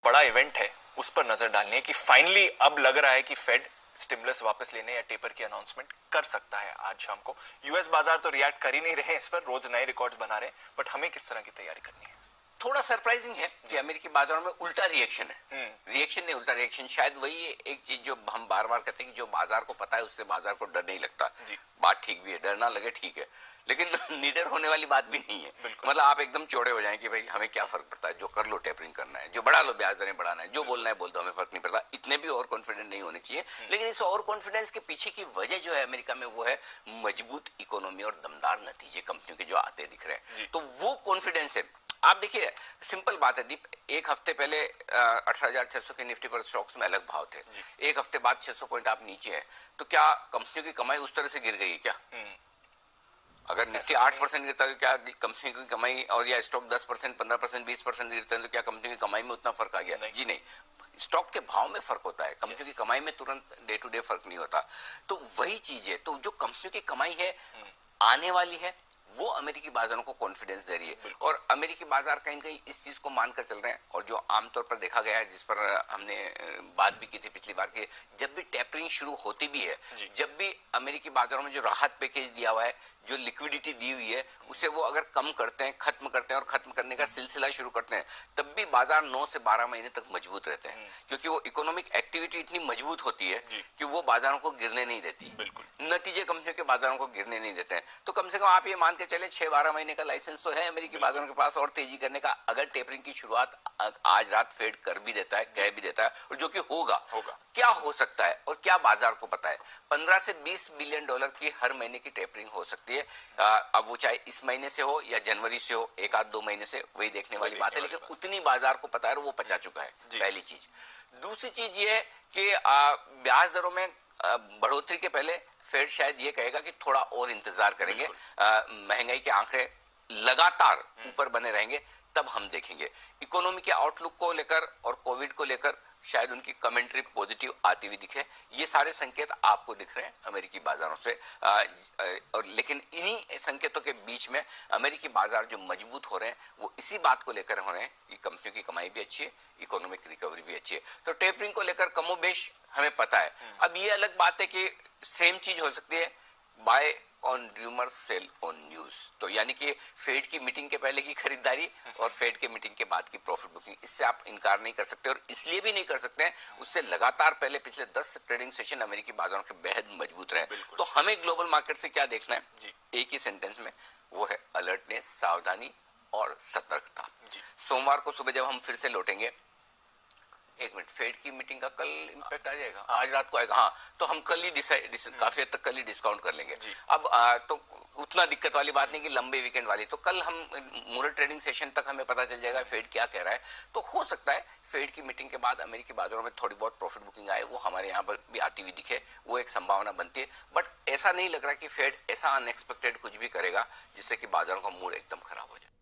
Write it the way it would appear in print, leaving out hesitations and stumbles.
बड़ा इवेंट है उस पर नजर डालनी है कि फाइनली अब लग रहा है कि फेड स्टिमुलस वापस लेने या टेपर की अनाउंसमेंट कर सकता है आज शाम को। यूएस बाजार तो रिएक्ट कर ही नहीं रहे इस पर, रोज नए रिकॉर्ड्स बना रहे हैं, बट हमें किस तरह की तैयारी करनी है? थोड़ा सरप्राइजिंग है कि अमेरिकी बाजारों में उल्टा रिएक्शन है। रिएक्शन नहीं, उल्टा रिएक्शन। शायद वही है एक चीज जो हम बार बार कहते हैं कि जो बाजार को पता है उससे बाजार को डर नहीं लगता। बात ठीक भी है, डर ना लगे ठीक है, लेकिन निडर होने वाली बात भी नहीं है। मतलब आप एकदम चौड़े हो जाएं कि भाई हमें क्या फर्क पड़ता है, जो कर लो टेपरिंग करना है, जो बढ़ा लो ब्याज दरें बढ़ाना है, जो बोलना है बोल दो, हमें फर्क नहीं पड़ता। इतने भी ओवर कॉन्फिडेंट नहीं होने चाहिए। लेकिन इस ओवर कॉन्फिडेंस के पीछे की वजह जो है अमेरिका में वो है मजबूत इकोनॉमी और दमदार नतीजे कंपनियों के जो आते दिख रहे हैं। तो वो कॉन्फिडेंस है। आप देखिए सिंपल बात है दीप, एक हफ्ते पहले 18,600 के निफ्टी पर स्टॉक्स में अलग भाव थे, एक हफ्ते बाद 600 पॉइंट आप नीचे है, तो क्या कंपनियों की कमाई उस तरह से गिर गई है क्या? अगर निफ्टी 8% गिरता है तो क्या कंपनी की कमाई और या स्टॉक 10%, 15%, 20% गिरता है तो क्या कंपनी की कमाई में उतना फर्क आ गया? जी नहीं, स्टॉक के भाव में फर्क होता है, कंपनी की कमाई में तुरंत डे टू डे फर्क नहीं होता। तो वही चीज है, तो जो कंपनी की कमाई है आने वाली है वो अमेरिकी बाजारों को कॉन्फिडेंस दे रही है, और अमेरिकी बाजार कहीं कहीं इस चीज को मानकर चल रहे हैं। और जो आमतौर पर देखा गया है, जिस पर हमने बात भी की थी पिछली बार की, जब भी टेपरिंग शुरू होती भी है, जब भी अमेरिकी बाजारों में जो राहत पैकेज दिया हुआ है, जो लिक्विडिटी दी हुई है, उसे वो अगर कम करते हैं, खत्म करते हैं और खत्म करने का सिलसिला शुरू करते हैं, तब भी बाजार 9 से 12 महीने तक मजबूत रहते हैं, क्योंकि वो इकोनॉमिक एक्टिविटी इतनी मजबूत होती है कि वो बाजारों को गिरने नहीं देती। नतीजे कंपनियों के बाजारों को गिरने नहीं देते हैं। तो कम से कम आप ये मान के चले 6-12 महीने का लाइसेंस तो है अमेरिकी बाजारों के पास और तेजी करने का। अगर टेपरिंग की शुरुआत आज रात फेड कर भी देता है, कह भी देता है, और जो कि होगा, क्या हो सकता है और क्या बाजार को पता है, 15 से 20 बिलियन डॉलर की हर महीने की टेपरिंग हो सकती है। अब वो चाहे इस महीने से हो या जनवरी से हो, एक आध 2 महीने से, वही देखने वाली बात है, लेकिन उतनी बाजार को पता है और वो पचा चुका है। पहली चीज। दूसरी चीज ये है कि ब्याज दरों में बढ़ोतरी के पहले फेड शायद ये कहेगा कि थोड़ा और इंतजार करेंगे, महंगाई के आंकड़े लगातार ऊपर बने रहेंगे, तब हम देखेंगे। इकोनॉमी के आउटलुक को लेकर और कोविड को लेकर शायद उनकी कमेंट्री पॉजिटिव आती हुई दिखे। ये सारे संकेत आपको दिख रहे हैं अमेरिकी बाजारों से, और लेकिन इन्हीं संकेतों के बीच में अमेरिकी बाजार जो मजबूत हो रहे हैं वो इसी बात को लेकर हो रहे हैं कि कंपनियों की कमाई भी अच्छी है, इकोनॉमिक रिकवरी भी अच्छी है। तो टेपरिंग को लेकर कमोबेश हमें पता है। अब ये अलग बात है कि सेम चीज हो सकती है buy on rumour sell on news, तो यानी कि फेड की मीटिंग के पहले की खरीदारी और फेड के मीटिंग के बाद की प्रॉफिट बुकिंग, इससे आप इनकार नहीं कर सकते। और इसलिए भी नहीं कर सकते हैं, उससे लगातार पहले पिछले 10 ट्रेडिंग सेशन अमेरिकी बाजारों के बेहद मजबूत रहे। तो हमें ग्लोबल मार्केट से क्या देखना है, एक ही सेंटेंस में, वो है अलर्टनेस, सावधानी और सतर्कता। सोमवार को सुबह जब हम फिर से लौटेंगे, एक मिनट, फेड की मीटिंग का कल इंपैक्ट आ जाएगा, आज रात को आएगा, हाँ, तो हम कल ही काफी हद तक कल ही डिस्काउंट कर लेंगे। अब तो उतना दिक्कत वाली बात नहीं कि लंबे वीकेंड वाली, तो कल हम मूरत ट्रेडिंग सेशन तक हमें पता चल जाएगा फेड क्या कह रहा है। तो हो सकता है फेड की मीटिंग के बाद अमेरिकी बाजारों में थोड़ी बहुत प्रॉफिट बुकिंग आए, वो हमारे यहाँ पर भी आती हुई दिखे, वो एक संभावना बनती है। बट ऐसा नहीं लग रहा कि फेड ऐसा अनएक्सपेक्टेड कुछ भी करेगा जिससे कि बाजारों का मूड एकदम खराब हो जाए।